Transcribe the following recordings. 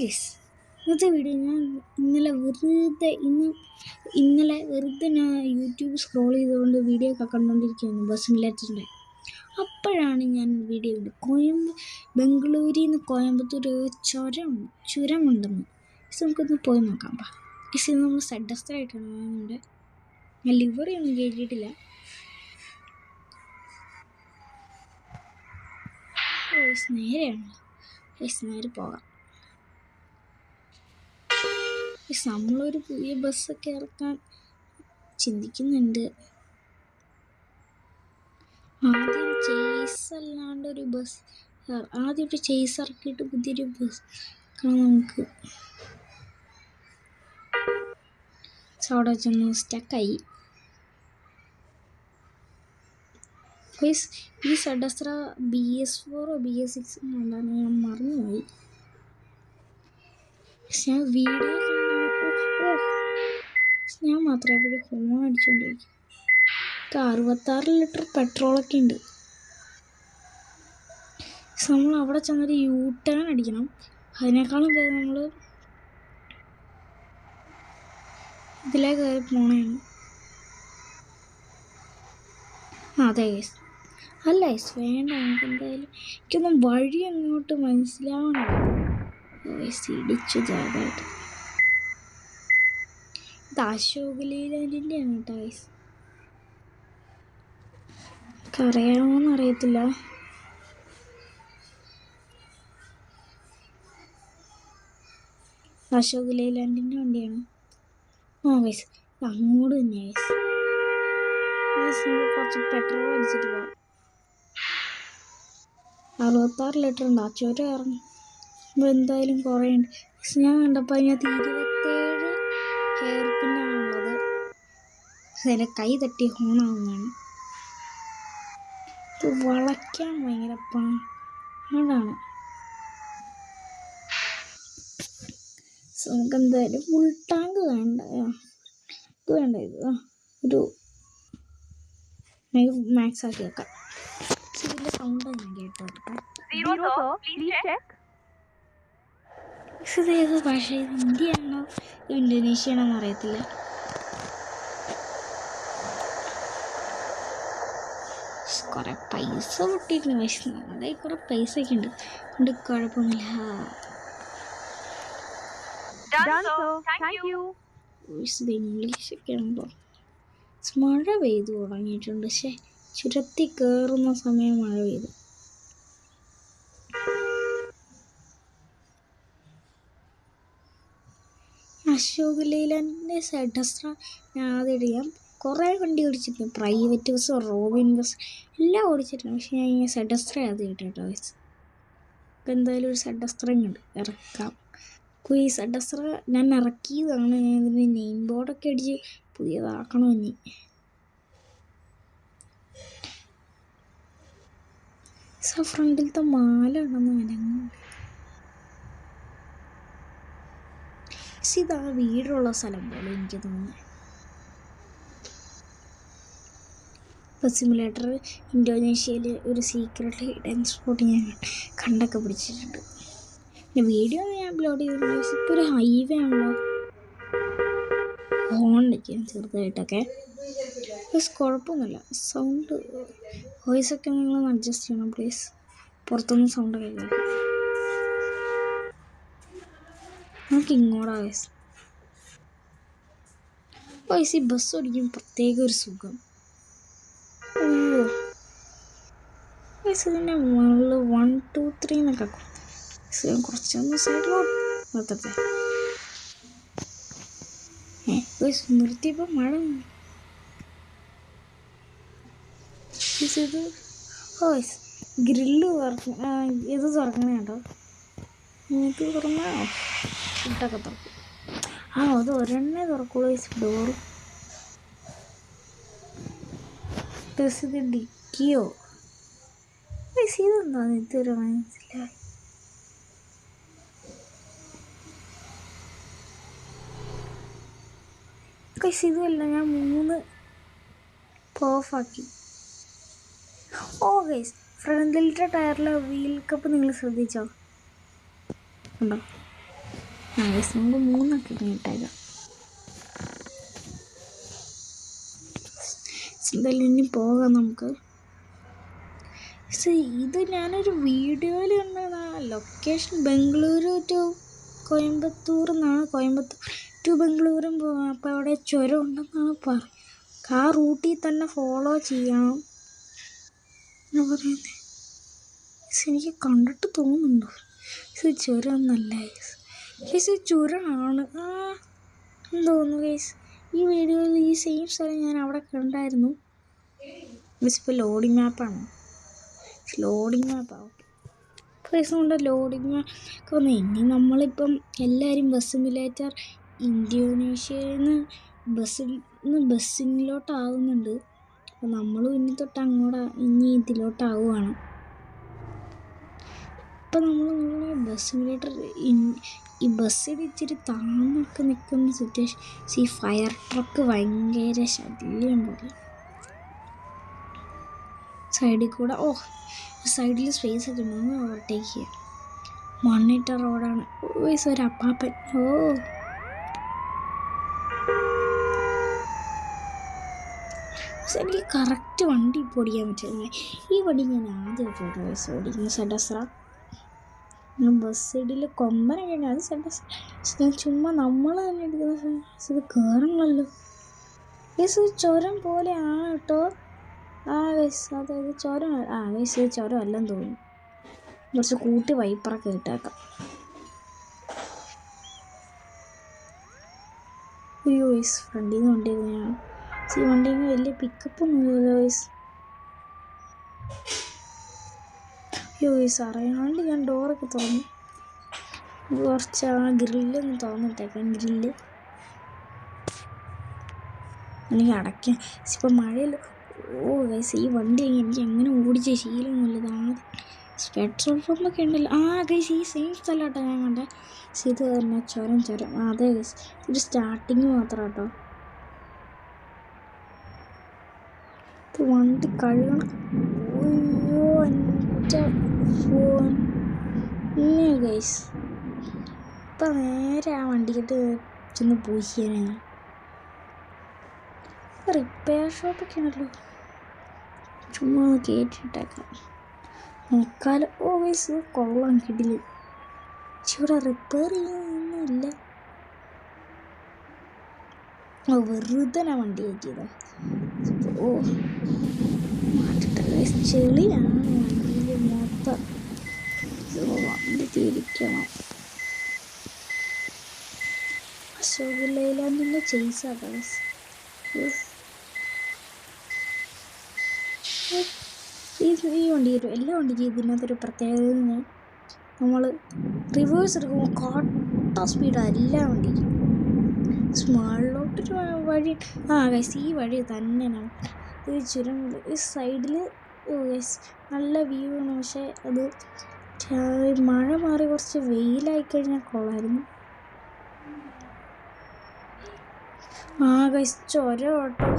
Guys, ഇന്നത്തെ video ഞാൻ ഇന്നലെ വെറുതെ ഞാൻ യൂട്യൂബ് സ്ക്രോൾ ചെയ്തുകൊണ്ട് വീഡിയോ ഒക്കെ കണ്ടുകൊണ്ടിരിക്കുകയായിരുന്നു ബസ് സിമുലേറ്ററിൻ്റെ. അപ്പോഴാണ് ഞാൻ വീഡിയോ കണ്ടത് ബംഗളൂരിൽ നിന്ന് കോയമ്പത്തൂർ ചുരമുണ്ടെന്ന്. നമുക്കൊന്ന് പോയി നോക്കാം. ഇത് നമ്മൾ സഡസ്റ്റായിട്ടാണ് നമ്മുടെ ഞാൻ ലിവറി ഒന്നും കേട്ടിട്ടില്ല. നേരെ പോകാം. നമ്മളൊരു പുതിയ ബസ്സൊക്കെ ഇറക്കാൻ ചിന്തിക്കുന്നുണ്ട്. ആദ്യം ചേസ് ഇറക്കിയിട്ട് പുതിയൊരു ബസ് നമുക്ക് അവിടെ ചെന്ന് സ്റ്റക്കായി. ഈ സഡസ്ത്ര BS4 BS6 ഉണ്ടാകുന്ന ഞാൻ മറന്നുപോയി. ഞാൻ മാത്രമേ ഇവിടെ ഹോൺ അടിച്ചുകൊണ്ടിരിക്കും. 66 ലിറ്റർ പെട്രോളൊക്കെ ഉണ്ട്. നമ്മൾ അവിടെ ചെന്നൊരു U-ടേൺ അടിക്കണം. അതിനേക്കാളും പേര് നമ്മൾ ഇതിലേ കയറി പോണേണ്. അതെ ഗൈസ്, അല്ല ഗൈസ്, വേണ്ട. നമുക്ക് എന്തായാലും എനിക്കൊന്നും വഴി അങ്ങോട്ട് മനസ്സിലാവണം. ഇടിച്ചു ചെറുതായിട്ട്. ഇത് അശോക് ലീലാൻഡിൻ്റെ ആണ് കേട്ടോ ഗൈസ്. അറിയാമോന്ന് അറിയത്തില്ല. അശോക് ലീലാൻഡിൻ്റെ വണ്ടിയാണ്. ഗൈസ്, അങ്ങോട്ട് തന്നെയാണ് ഗൈസ്. കുറച്ച് പെട്രോൾ അടിച്ചിട്ട് പോകാം. 66 ലിറ്റർ ഉണ്ട്. ആ ചുരം ഇറങ്ങുമ്പോൾ എന്തായാലും കുറേ ഉണ്ട്. ഞാൻ കണ്ടപ്പോൾ അതിനകത്ത് 27 ഹെയർ പിന്നാണുള്ളത്. അതിൻ്റെ കൈ തട്ടി ഹോണാവുന്നതാണ്. ഇത് വളയ്ക്കാൻ ഭയങ്കര പാടാണ്. നമുക്ക് എന്തായാലും ഫുൾ ടാങ്ക് വേണ്ട. ഇത് മാക്സ് ആക്കി വെക്കാം. ഇതിൻ്റെ സൗണ്ട് ഞാൻ കേട്ടോട്ടെ. ഏത് ഭാഷ? ഹിന്ദിയാണോ ഇന്തോനേഷ്യയാണോന്ന് അറിയത്തില്ല. കുറെ പൈസ പൊട്ടിയിരുന്നു. പക്ഷെ നമ്മുടെ കുറെ പൈസ ഒക്കെ ഉണ്ട്, അതുകൊണ്ട് കുഴപ്പമൊന്നുമില്ല. ഇംഗ്ലീഷൊക്കെ ഉണ്ടോ? മഴ പെയ്തു തുടങ്ങിയിട്ടുണ്ട്. പക്ഷെ ചുരത്തി കയറുന്ന സമയം മഴ പെയ്തു. അശോക് ലീലാൻഡിൻ്റെ സഡസ്ത്ര ഞാൻ ആദ്യം ഞാൻ കുറേ വണ്ടി ഓടിച്ചിട്ടുണ്ട്. പ്രൈവറ്റ് ബസ്, റോബിൻ ബസ് എല്ലാം ഓടിച്ചിട്ടുണ്ട്. പക്ഷെ ഞാൻ ഈ സഡസ്ത്ര ആദ്യം കേട്ടോ. ഇപ്പം എന്തായാലും ഒരു സഡസ്ത്രം ഉണ്ട് ഇറക്കാം. ഈ സഡസ്ത്ര ഞാൻ ഇറക്കിയതാണ്. ഞാൻ ഇതിൻ്റെ നെയിം ബോർഡൊക്കെ അടിച്ച് പുതിയതാക്കണം ഇനി. ഫ്രണ്ടിലത്തെ മാല ഉണ്ടെന്ന് അനങ്ങും. ഇതാ വീടുള്ള സ്ഥലം പോലെ എനിക്ക് തോന്നുന്നത്. ബസ് സിമുലേറ്റർ ഇന്തോനേഷ്യയിൽ ഒരു സീക്രട്ട് ഹിഡൻ സ്പോട്ട് ഞാൻ കണ്ടൊക്കെ പിടിച്ചിട്ടുണ്ട്. പിന്നെ വീഡിയോ ഞാൻ അപ്ലോഡ് ചെയ്തിട്ടുണ്ട്. ഇപ്പോൾ ഒരു ഹൈവേ ആണല്ലോ. ഹോൺ അടിക്കാൻ ചെറുതായിട്ടൊക്കെ. പ്ലീസ് കുഴപ്പമൊന്നുമില്ല. സൗണ്ട് വോയിസൊക്കെ നിങ്ങളൊന്ന് അഡ്ജസ്റ്റ് ചെയ്യണം പ്ലീസ്. പുറത്തുനിന്ന് സൗണ്ടൊക്കെ കേൾക്കും. നമുക്ക് ഇങ്ങോട്ടാ വയസ്സ്. ഈ ബസ് ഓടിക്കും പ്രത്യേക ഒരു സുഖം. ഇതിൻ്റെ മുകളിൽ 1 2 3 എന്നൊക്കെ കുറച്ചൊന്ന് സൈഡിലോട്ട് നിർത്തട്ടെ. നിർത്തിയപ്പോൾ മഴ ഇത് ഗ്രില്ല് ഇത് തുറക്കണേ കേട്ടോ. ഇത് തുറന്നാൽ ഫുഡൊക്കെ തുറക്കും. അത് ഒരെണ്ണേ തുറക്കുള്ളൂ. ഡോറ് ഇത് ഡിക്കിയോ ഇതെന്താന്ന് ഇതുവരെ മനസ്സിലായി. ഇതുമല്ല, ഞാൻ 3 ഓഫാക്കി. ഗൈസ്, ഫ്രണ്ടിലത്തെ ടയറിലെ വീൽ കപ്പ് നിങ്ങൾ ശ്രദ്ധിച്ചോ? ഉണ്ടോ? നമുക്ക് 3 ഇട്ടേക്കാം. എന്തായാലും ഇനി പോകാം നമുക്ക്. ഇത് ഞാനൊരു വീഡിയോയിൽ കണ്ടതാണ്. ലൊക്കേഷൻ ബംഗളൂരു ടു കോയമ്പത്തൂർ എന്നാണ്. കോയമ്പത്തൂർ ടു ബംഗളൂരും പോകാം. അപ്പോൾ അവിടെ ചുരം ഉണ്ടെന്നാണ് പറയുന്നത്. ആ റൂട്ടിൽ തന്നെ ഫോളോ ചെയ്യണം എന്ന് പറയുന്നത്. എനിക്ക് കണ്ടിട്ട് തോന്നുന്നുണ്ടോ ഇത് ചുരം എന്നല്ല കേസ്, ചുരമാണ് എന്ന് തോന്നുന്നു കേസ്. ഈ വീഡിയോയിൽ ഈ സെയിം സ്ഥലം ഞാൻ അവിടെ കണ്ടായിരുന്നു. ഇപ്പോൾ ലോഡിങ് മാപ്പാണ്. ലോഡിങ് മാപ്പാണ്. കേസ് കൊണ്ട് ലോഡിങ് മാപ്പ് വന്നു. ഇനി നമ്മളിപ്പം എല്ലാവരും ബസ് സിമുലേറ്റർ ഇന്തോനേഷ്യയിൽ നിന്ന് ബസ്സിലോട്ടാവുന്നുണ്ട്. അപ്പോൾ നമ്മളും ഇനി തൊട്ട് ഇനി ഇതിലോട്ടാവുകയാണ്. ഇപ്പം നമ്മൾ ബസ് സിമുലേറ്റർ ഈ ബസ്സിൽ ഇച്ചിരി താന്നൊക്കെ നിൽക്കുന്ന സിറ്റുവേഷൻ. ഈ ഫയർ ട്രക്ക് ഭയങ്കര ശല്യം പോലെ സൈഡിൽ കൂടെ. സൈഡിൽ സ്പേസ് ഒക്കെ ഉണ്ട്, ഓവർടേക്ക് ചെയ്യാം. മണ്ണിട്ട റോഡാണ്. ഒരു അപ്പാപ്പൻ. എനിക്ക് കറക്റ്റ് വണ്ടി ഇപ്പോൾ ഓടിക്കാൻ പറ്റില്ല. ഈ വണ്ടി ഞാൻ ആദ്യമായിട്ട് ഓടിക്കുന്ന സെഡസ്ര. ബസ് സൈഡിൽ കൊമ്പനൊക്കെ ഉണ്ട്. അത് സെഡസ്ര ചുമ്മാ നമ്മൾ തന്നെ എടുക്കുന്ന. ഇത് കയറണമല്ലോ. ചുരം പോലെയാണ് കേട്ടോ. അതായത് ചുരം. ഇത് ചുരം അല്ലെന്ന് തോന്നുന്നു. കുറച്ച് കൂട്ടി വൈപ്പറൊക്കെ ഇട്ടേക്കാം. അയ്യോ ഫ്രണ്ടിൽ നിന്ന് വണ്ടി ഞാൻ വണ്ടിയിൽ നിന്ന് വലിയ പിക്കപ്പൊന്നുമില്ലല്ലോ. അറിയാണ്ട് ഞാൻ ഡോറൊക്കെ തുറന്നു. കുറച്ച് ഗ്രില്ലൊന്ന് തുറന്നിട്ടേക്കാം. ഗ്രില്ല് അല്ലെങ്കിൽ അടയ്ക്കാം. ഇപ്പം മഴയിൽ ഈ വണ്ടി എനിക്ക് എങ്ങനെ ഓടിച്ച ശീലമൊന്നുമില്ല. പെട്രോൾ പമ്പൊക്കെ ഉണ്ടല്ലോ. ഈ സെയിം സ്ഥലം കേട്ടോ ഞാൻ കണ്ടേ. ഇത് തന്നെ ചുരം. അതെ ഇത് സ്റ്റാർട്ടിങ് മാത്രം കേട്ടോ. ഇത് വണ്ടി കഴുകണം. എൻ്റെ ഫോൺ ഗൈസ്. ഇപ്പം നേരെ ആ വണ്ടിക്കിട്ട് ചെന്ന് പൂശിയാനാണ്. റിപ്പയർ ഷോപ്പൊക്കെ ഉണ്ടല്ലോ. ചുമ്മാ കയറ്റിയിട്ടേക്കാം. മുക്കാലം വയസ്സ് കൊള്ളാം കിടില്. ഇവിടെ റിപ്പയർ ചെയ്യാനൊന്നുമില്ല. വെറുതെ വണ്ടി കയറ്റിയതാ. ചെളിയാണ് വണ്ടിയിൽ മൊത്തം. വണ്ടി തിരിക്കണം. അശോക് ലൈലാൻഡിൻ്റെ ചേസാട്ടോ. ഈ വണ്ടി എല്ലാ വണ്ടിക്കും ഇതിനകത്തൊരു പ്രത്യേകത. നമ്മൾ റിവേഴ്സ് എടുക്കുമ്പോൾ കട്ട സ്പീഡാണ് എല്ലാ വണ്ടിക്കും. സ്മാളിലോട്ടൊരു വഴി. ഈ വഴി തന്നെ ഇത് ചുരം. ഈ സൈഡിൽ നല്ല വ്യൂ ആണ്. പക്ഷേ അത് മഴ മാറി കുറച്ച് വെയിലായിക്കഴിഞ്ഞാൽ കൊള്ളായിരുന്നു. ചുരം കേട്ടോ.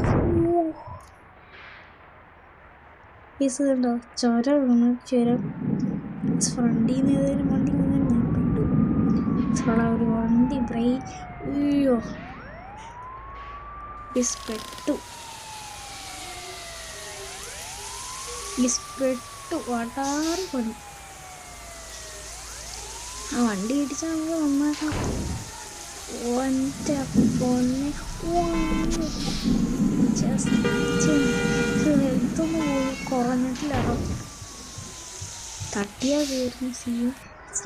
കണ്ടോ ചുരമാണ്. ചുരം ഫ്രണ്ടിൽ നിന്ന് ഏതെങ്കിലും വണ്ടി ഞാൻ പെട്ടു. ഒരു വണ്ടി ബ്രേക്ക്. പെട്ടു വടാറ് പണി. ആ വണ്ടി ഇടിച്ചാൽ നമുക്ക് നന്നാക്കാം. പൊന്നെ ഹെൽത്തൊന്നും കുറഞ്ഞിട്ടില്ല. തട്ടിയാ കയറുന്ന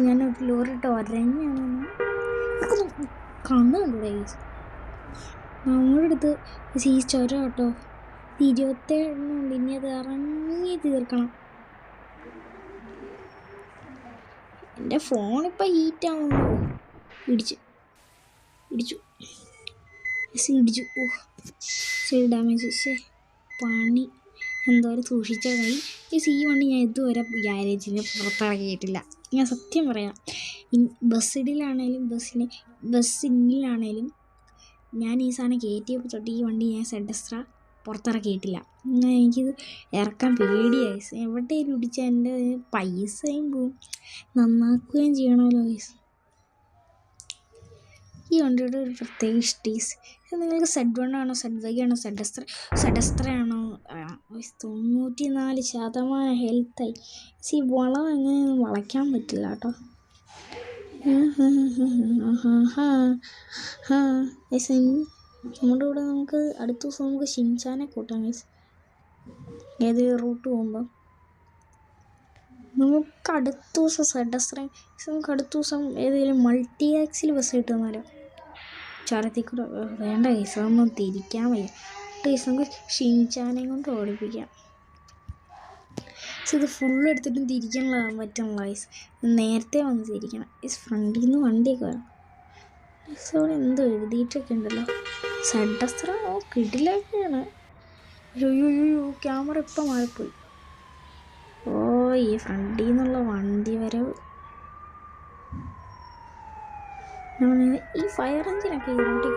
ഞാൻ ലോറിട്ട് ഒരഞ്ഞാണ്. കണ്ണുണ്ടൂടെ നമ്മുടെ അടുത്ത് ഈ ചുരം കേട്ടോ. 27 ഇനി അത് ഇറങ്ങി തീർക്കണം. എൻ്റെ ഫോണിപ്പോൾ ഹീറ്റാവുന്നു. ഇടിച്ചു ഡാമേജ്. പണി എന്തോരം സൂക്ഷിച്ചാൽ ഈ വണ്ടി ഞാൻ ഇതുവരെ ഗ്യാരേജിന് പുറത്തിറക്കിയിട്ടില്ല. ഞാൻ സത്യം പറയാം. ബസ്സിലാണേലും ഞാൻ ഈ സാധനം കയറ്റിയപ്പോൾ തൊട്ട് ഈ വണ്ടി ഞാൻ സെഡസ്ര പുറത്തിറക്കിയിട്ടില്ല. എനിക്കിത് ഇറക്കാൻ പേടിയായി. എവിടെയെങ്കിലും ഇടിച്ചാൽ എൻ്റെ പൈസയും പോവും, നന്നാക്കുകയും ചെയ്യണമല്ലോ ഗൈസ്. ഈ വണ്ടിയുടെ ഒരു പ്രത്യേക ടേസ്റ്റ്. നിങ്ങൾക്ക് Z1 ആണോ Z5 ആണോ സെഡസ്ത്ര ആണോ? 94% ഹെൽത്തായി. ഈ വളം എങ്ങനെയൊന്നും വളയ്ക്കാൻ പറ്റില്ല കേട്ടോ. നമ്മുടെ കൂടെ നമുക്ക് അടുത്ത ദിവസം നമുക്ക് ഷിൻചാനെ കൂട്ടാം ഗൈസ്. ഏത് റൂട്ട് പോകുമ്പോൾ നമുക്ക് അടുത്ത ദിവസം സെഡസ്ത്രയും നമുക്ക് അടുത്ത ദിവസം ഏതെങ്കിലും മൾട്ടി ആക്സിൽ ബസ് കിട്ടുന്നാലോ. ചുരത്തിൽ കൂടെ വേണ്ട ഗൈസ്, അതൊന്നും തിരിക്കാൻ വയ്യ ഗൈസ്. നമുക്ക് ഷിൻചാനെയും കൊണ്ട് ഓടിപ്പിക്കാം. ഇത് ഫുള്ള് എടുത്തിട്ടും തിരിക്കാനുള്ള പറ്റുള്ള ഗൈസ്. നേരത്തെ വന്ന് തിരിക്കണം ഗൈസ്. ഫ്രണ്ടിൽ നിന്ന് വണ്ടിയൊക്കെ വരാം ഗൈസ്. അവിടെ എന്തോ എഴുതിയിട്ടൊക്കെ ഉണ്ടല്ലോ. സെഡസ്ത്ര കിടിലൊക്കെയാണ്. അയ്യോ ക്യാമറ ഇപ്പം മാറിപ്പോയി. ഈ ഫ്രണ്ടിൽ നിന്നുള്ള വണ്ടി വരവ്. ഈ ഫയർ എഞ്ചിനൊക്കെ ഈ റോട്ടിൽ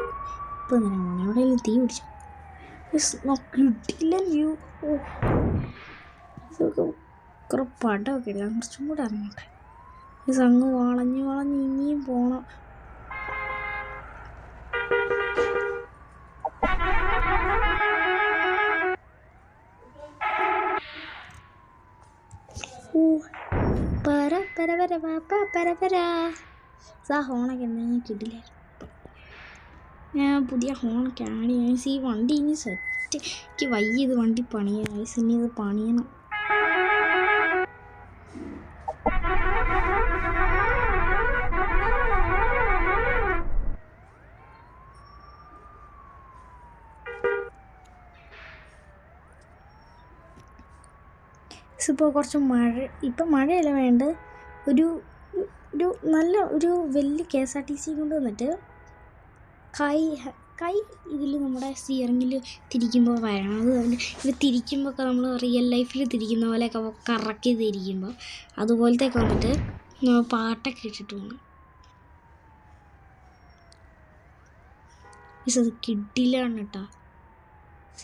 ഇപ്പം തന്നെ പോകണം. എവിടെയെങ്കിലും തീ പിടിച്ചു കിട്ടില്ല വ്യൂ. ഇതൊക്കെ കുറേ പടമൊക്കെ എടുക്കാം. കുറച്ചും കൂടെ ഇറങ്ങട്ടെ. ഈ സംഘം വളഞ്ഞ് ഇനിയും പോകണം. ഹോണൊക്കെ എന്തെങ്കിലും കിട്ടില്ലായിരുന്നു. ഞാൻ പുതിയ ഹോണൊക്കെ ആഡ് ചെയ്യാൻ. ഈ വണ്ടി ഇനി സെറ്റ്. എനിക്ക് വയ്യ ഇത് വണ്ടി പണിയാൻ. ഇനി ഇത് പണിയണം. ഇപ്പോൾ കുറച്ച് മഴ, ഇപ്പം മഴയല്ല വേണ്ടത്. ഒരു നല്ല ഒരു വലിയ KSRTC കൊണ്ട് വന്നിട്ട് കൈ ഇതിൽ നമ്മുടെ സ്റ്റിയറിങ്ങിൽ തിരിക്കുമ്പോൾ വരണം. അത് ഇത് തിരിക്കുമ്പോഴൊക്കെ നമ്മൾ റിയൽ ലൈഫിൽ തിരിക്കുന്ന പോലെയൊക്കെ കറക്കി തിരിക്കുമ്പോൾ അതുപോലത്തെയൊക്കെ വന്നിട്ട് നമ്മൾ പാട്ടൊക്കെ ഇട്ടിട്ട് പോകണം. ഇത് കിട്ടില്ലാണ് കേട്ടോ.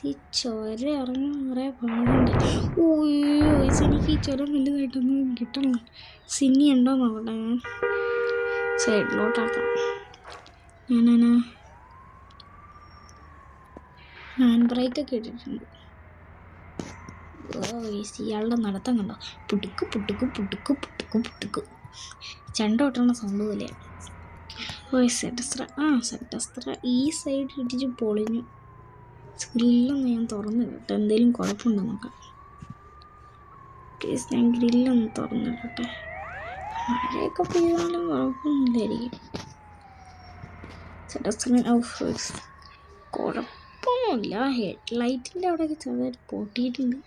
ഈ ചുര ഇറങ്ങാൻ കുറേ പാടുണ്ട്. എനിക്ക് ഈ ചുരം വലുതായിട്ടൊന്നും കിട്ടണം. സിനി ഉണ്ടോ നോക്കട്ടെ. ഞാൻ സൈഡിലോട്ടാക്കാം. ഞാനാ ഹാൻഡ് ബ്രേക്കൊക്കെ ഇട്ടിട്ടുണ്ട്. ഇയാളുടെ നടത്തം കണ്ടോ. പുട്ടുക്ക് പുട്ടുക്ക് പുട്ടുക്ക് പുട്ടുക്ക് പുട്ടുക്ക് ചെണ്ട കൊട്ടണ സൗണ്ട് പോലെയാണ്. സെഡസ്ത്ര ഈ സൈഡ് ഇടിച്ച് പൊളിഞ്ഞു. ഗ്രില്ലൊന്ന് ഞാൻ തുറന്നിടട്ടെ. എന്തെങ്കിലും കുഴപ്പമുണ്ടോ നോക്കാം. പ്ലീസ് ഞാൻ ഗ്രില്ലൊന്ന് തുറന്നിടട്ടെ. മഴയൊക്കെ പെയ്താലും കുഴപ്പമൊന്നുമില്ലായിരിക്കും. കുഴപ്പമൊന്നുമില്ല. ഹെഡ്ലൈറ്റിൻ്റെ അവിടെയൊക്കെ ചെറുതായിട്ട് പൊട്ടിയിട്ടുണ്ട്.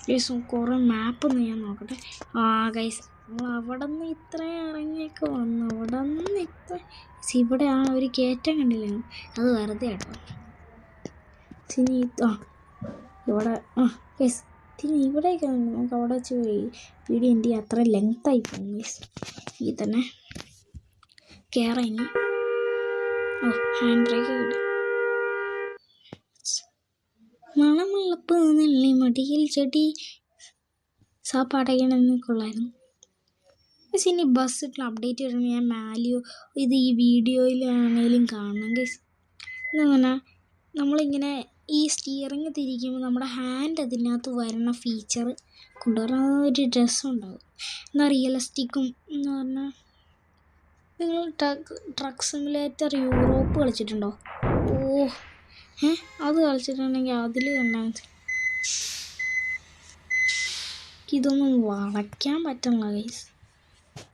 ഗൈസ് കുറേ മാപ്പൊന്ന് ഞാൻ നോക്കട്ടെ. ഗൈസ് നമ്മൾ അവിടെ നിന്ന് ഇത്രയും ഇറങ്ങിയൊക്കെ വന്നു. അവിടെ നിന്ന് ഇവിടെ ഒരു കയറ്റം കണ്ടില്ലേ, അത് വെറുതെ കേട്ടോ. ഇവിടെ ഗൈസ് ഇവിടെയൊക്കെ നമുക്ക് അവിടെ വെച്ച് വീഡിയോ എൻ്റെ അത്ര ലെങ്തായി പോകും ഗൈസ്. ഈ തന്നെ കയറാം ഇനി. ഹാൻഡ് ബ്രേക്ക് കിട്ടും. മണമുള്ളപ്പ് നെല്ലി മടിയിൽ ചെടി പാട്ടൊക്കെയാണെന്ന് കൊള്ളായിരുന്നു. പക്ഷേ ഇനി ബസ്സിട്ടുള്ള അപ്ഡേറ്റ് വരുമ്പോൾ ഞാൻ മാലിയോ ഇത് ഈ വീഡിയോയിലാണെങ്കിലും കാണണം ഗൈസ്. എന്ന് പറഞ്ഞാൽ നമ്മളിങ്ങനെ ഈ സ്റ്റിയറിങ് തിരിക്കുമ്പോൾ നമ്മുടെ ഹാൻഡ് അതിനകത്ത് വരുന്ന ഫീച്ചർ കൊണ്ടുവരാൻ ഒരു രസമുണ്ടാകും. എന്നാൽ റിയലിസ്റ്റിക്കും എന്ന് പറഞ്ഞാൽ നിങ്ങൾ ട്രക്ക് സിമുലേറ്റർ യൂറോപ്പ് കളിച്ചിട്ടുണ്ടോ? അത് കളിച്ചിട്ടുണ്ടെങ്കിൽ അതിൽ കണ്ടാൽ മതി. ഇതൊന്നും വളയ്ക്കാൻ പറ്റില്ല ഗൈസ്.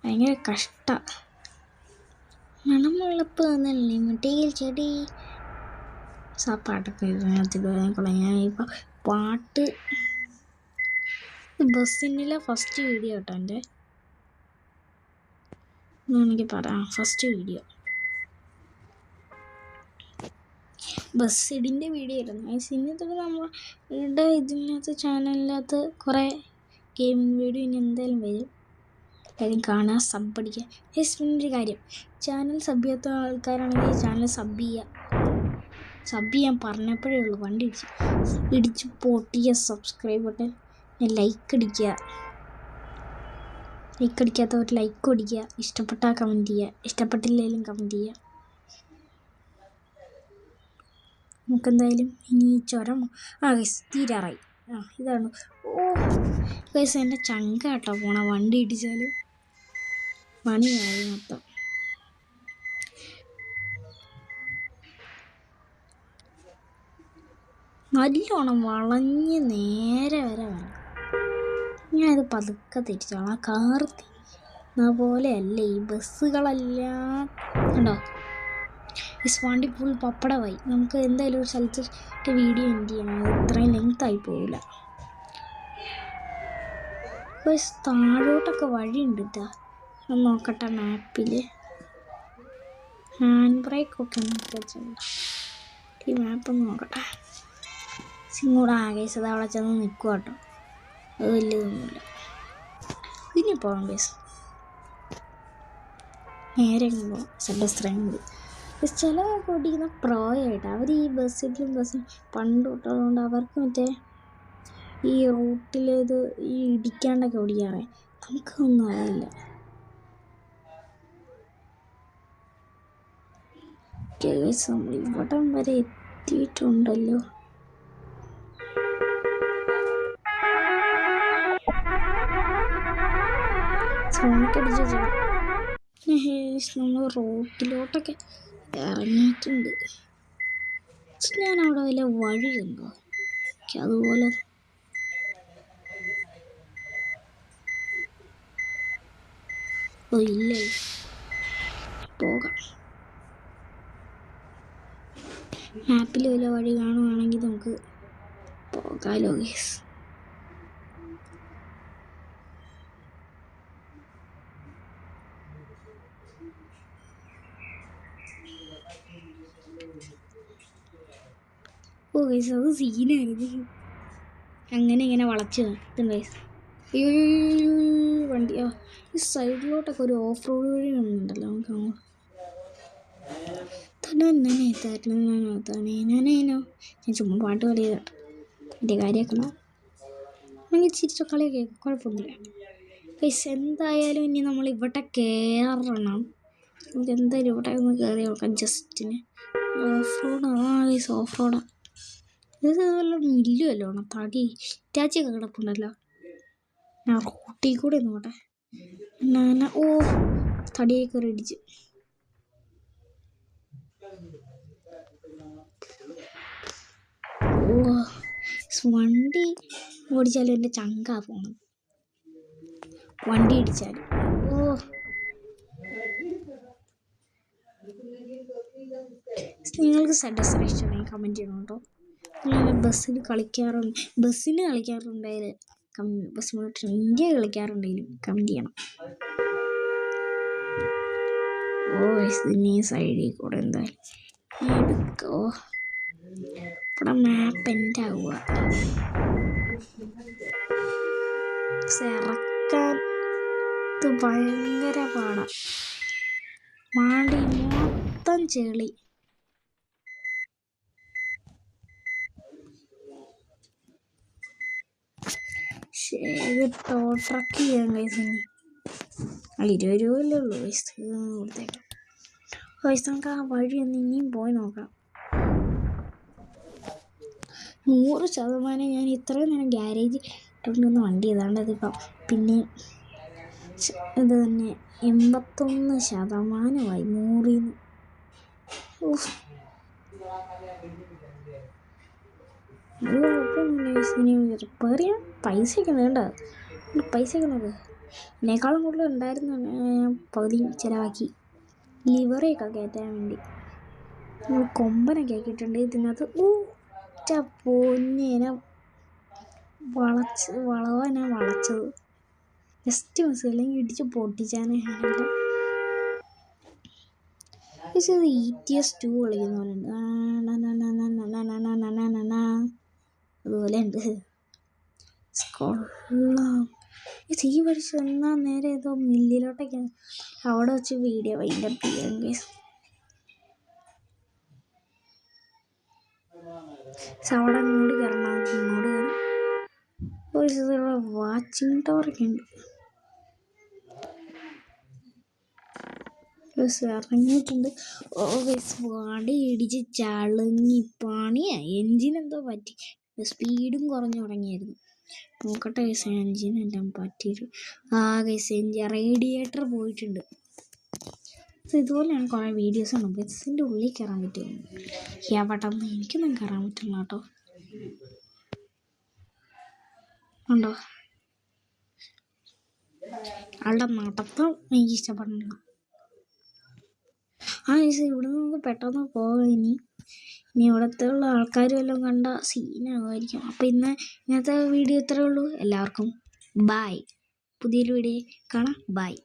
ഭയങ്കര കഷ്ടമാണ്. മണമുള്ളപ്പ് എന്നല്ലേ മുട്ടയിൽ ചെടി പാട്ടൊക്കെ ഞാൻ ഇപ്പം പാട്ട് ബസ്സിനിലെ ഫസ്റ്റ് വീഡിയോ കേട്ടോ എൻ്റെ. എനിക്ക് പറയാം ഫസ്റ്റ് വീഡിയോ ബസ്സിടിൻ്റെ വീഡിയോ ആയിരുന്നു. സിനിമത്തൊക്കെ നമ്മളുടെ ഇതിനകത്ത് ചാനലിനകത്ത് കുറേ ഗെയിമിംഗ് വീഡിയോ ഇനി എന്തായാലും വരും. കാര്യം കാണുക, സബ് അടിക്കുക. പിന്നൊരു കാര്യം, ചാനൽ സബ് ചെയ്യാത്ത ആൾക്കാരാണെങ്കിൽ ചാനൽ സബ് ചെയ്യാൻ പറഞ്ഞപ്പോഴേ ഉള്ളൂ വണ്ടി ഇടിച്ച് പൊട്ടിയ സബ്സ്ക്രൈബ് ബട്ടൺ, ലൈക്ക് അടിക്കുക. ലൈക്ക് അടിക്കാത്തവർ ലൈക്ക് അടിക്കുക, ഇഷ്ടപ്പെട്ടാൽ കമൻറ്റ് ചെയ്യുക, ഇഷ്ടപ്പെട്ടില്ലെങ്കിലും കമൻറ്റ് ചെയ്യുക. നമുക്കെന്തായാലും ഇനി ചുരം ഗൈസ് തീരാറായി. ഇതാണ്. ഗൈസ് എൻ്റെ ചങ്കാട്ടോ പോണ വണ്ടി ഇടിച്ചാൽ പണിയായി മൊത്തം. നല്ലോണം വളഞ്ഞ് നേരെ വരെ വേണം. ഞാനത് പതുക്കെ തിരിച്ചോളാം. കാർ പോലെയല്ല ഈ ബസ്സുകളെല്ലാം ഉണ്ടോ. ഈ വണ്ടി ഫുൾ പപ്പടമായി. നമുക്ക് എന്തായാലും ഒരു സ്ഥലത്ത് വീഡിയോ എൻഡ് ചെയ്യണം. അത് ഇത്രയും ലെങ്തായി പോകില്ല. താഴോട്ടൊക്കെ വഴിയുണ്ട് കേട്ടോ. നോക്കട്ടെ മാപ്പിൽ. ഹാൻഡ് ബ്രേക്കൊക്കെ വെച്ചിട്ടുണ്ട്. ഈ മാപ്പൊന്ന് നോക്കട്ടെ. സിങ്ങൂടെ ഗൈസ് അവിടെ ചെന്ന് നിൽക്കുക കേട്ടോ. അത് വലിയതൊന്നുമില്ല. ഇനി പോകാം ഗൈസ്. നേരെ പോകാം. സെഡസ്ത്രയും കൂടി ചിലവൊക്കെ ഓടിക്കുന്ന പ്രോയായിട്ട് അവർ ഈ ബസ്സിലും പണ്ട് തൊട്ടുള്ളതുകൊണ്ട് അവർക്ക് മറ്റേ ഈ റൂട്ടിലേത് ഈ ഇടിക്കാണ്ടൊക്കെ ഓടിക്കാറേ. നമുക്കൊന്നും അറിയില്ല. ഗൈസ് നമ്മൾ ഇവിടം വരെ എത്തിയിട്ടുണ്ടല്ലോ. ഫോണൊക്കെ നമ്മൾ റോട്ടിലോട്ടൊക്കെ ഇറങ്ങിയിട്ടുണ്ട്. ഞാനവിടെ വല്ല വഴി കണ്ടോ അതുപോലെ ഇല്ലേ. പോകാം. മാപ്പിൽ വല്ല വഴി കാണുവാണെങ്കിൽ നമുക്ക് പോകാലോ ഗൈസ്. ഗൈസ് അത് സീനായിരുന്നു. അങ്ങനെ ഇങ്ങനെ വളച്ച് ഇതുണ്ട് ഗൈസ്. വണ്ടി ഈ സൈഡിലോട്ടൊക്കെ ഒരു ഓഫ് റോഡ് വഴി കാണുന്നുണ്ടല്ലോ. നമുക്ക് ഞാൻ ചുമ്മാ പാട്ട് കളി കേട്ടോ. എൻ്റെ കാര്യമാക്കണം. എനിക്ക് ചിരിച്ച കളിയൊക്കെ കുഴപ്പമൊന്നുമില്ല ഗൈസ്. എന്തായാലും ഇനി നമ്മൾ ഇവിടെ കയറണം. നമുക്ക് എന്തായാലും ഇവിടെ ഒന്ന് കയറി നോക്കാം ജസ്റ്റിന്. ഓഫ് റോഡാണ് ഗൈസ്. ഓഫ് റോഡാണ് ഇത്. വല്ല മില്ലുമല്ലോ തടി ഇറ്റാച്ചിയൊക്കെ കിടപ്പുണ്ടല്ലോ. ഞാൻ റൂട്ടിൽ കൂടെ നോട്ടെ. തടിയൊക്കെ ഇടിച്ച്. വണ്ടി ഓടിച്ചാലും എൻ്റെ ചങ്കാ പോണം. വണ്ടി ഇടിച്ചാലും നിങ്ങൾക്ക് സെഡസ്ത്ര ഇഷ്ടമാണെങ്കിൽ കമൻറ്റ് ചെയ്യണം കേട്ടോ. നിങ്ങൾ ബസ്സിന് കളിക്കാറുണ്ടെങ്കിൽ ബസ് ഇന്ത്യ കളിക്കാറുണ്ടെങ്കിലും കമൻറ്റ് ചെയ്യണം. ഇതിന് സൈഡിൽ കൂടെ എന്തായാലും എടുക്കോ. ഇവിടെ മാപ്പ് എൻ്റെ ആവുക. ഇറക്കാൻ ഇത് ഭയങ്കര പാടാ. മാടി മൊത്തം ചെളി. ട്രക്ക് ചെയ്യാൻ ഗൈസ്. 20 രൂപയല്ലേ ഉള്ളൂ ഗൈസ്. കൊടുത്തേക്കാം ഗൈസ്. നമുക്ക് ആ വഴി ഒന്ന് ഇനിയും പോയി നോക്കാം. 100% ഞാൻ ഇത്രയും നേരം ഗ്യാരേജ് ഇട്ടുകൊണ്ടിരുന്ന വണ്ടി ഏതാണ്ട് അതിപ്പം പിന്നെ ഇത് തന്നെ 81% 100-ന്ന്. റിപ്പയർ ചെയ്യാൻ പൈസയൊക്കെ വേണ്ട. പൈസയൊക്കെ നോക്ക്. എന്നെക്കാളും കൂടുതൽ ഉണ്ടായിരുന്നു. പകുതി ചിലവാക്കി ലിവറൊക്കെ കയറ്റാൻ വേണ്ടി. കൊമ്പനൊക്കെ ആക്കിയിട്ടുണ്ട് ഇതിനകത്ത്. പൊന്നേനെ വളച്ചത് ജസ്റ്റ് മിസ്. അല്ലെങ്കിൽ ഇടിച്ച് പൊട്ടിച്ചാനേ. ഇത് ETS 2 കളിക്കുന്ന പോലെ ഉണ്ട്. അതുപോലെ ഉണ്ട്. തീ പഠിച്ച് എന്നാൽ നേരെ ഏതോ മില്ലിലോട്ടൊക്കെയാണ്. അവിടെ വെച്ച് വീഡിയോ വൈൻഡപ്പ് ചെയ്യാൻ ഗൈസ്. അവിടെ അങ്ങോട്ട് കയറണം. ഇങ്ങോട്ട് കയറും. ഒരു വാച്ചിങ് ടവറൊക്കെ ഉണ്ട്. ബസ് ഇറങ്ങിയിട്ടുണ്ട്. ഓ ഗൈസ് വണ്ടി ഇടിച്ച് ചളുങ്ങി പണിയായി. എൻജിൻ എന്തോ പറ്റി, സ്പീഡും കുറഞ്ഞു തുടങ്ങിയായിരുന്നു. നോക്കട്ടെ ഗൈസ്, എൻജിനെല്ലാം പറ്റിയിട്ട് ഗൈസ് എൻജിൻ റേഡിയേറ്റർ പോയിട്ടുണ്ട്. ഇതുപോലെയാണ് കുറേ വീഡിയോസ് ആണ്. ബസ്സിൻ്റെ ഉള്ളിൽ കയറാൻ പറ്റുമോ? എവിടെ നിന്ന് എനിക്കൊന്നും കയറാൻ പറ്റില്ല കേട്ടോ. ഉണ്ടോ ആളുടെ നടത്തം എനിക്ക് ഇഷ്ടപ്പെടുന്നില്ല. ഇവിടെ നിന്ന് പെട്ടെന്ന് പോകാം. ഇനി ഇവിടുത്തെ ഉള്ള ആൾക്കാരും എല്ലാം കണ്ട സീനാകുമായിരിക്കും. അപ്പം ഇന്നത്തെ വീഡിയോ ഇത്രയേ ഉള്ളൂ. എല്ലാവർക്കും ബായ്. പുതിയൊരു വീഡിയോ കാണാം. ബായ്.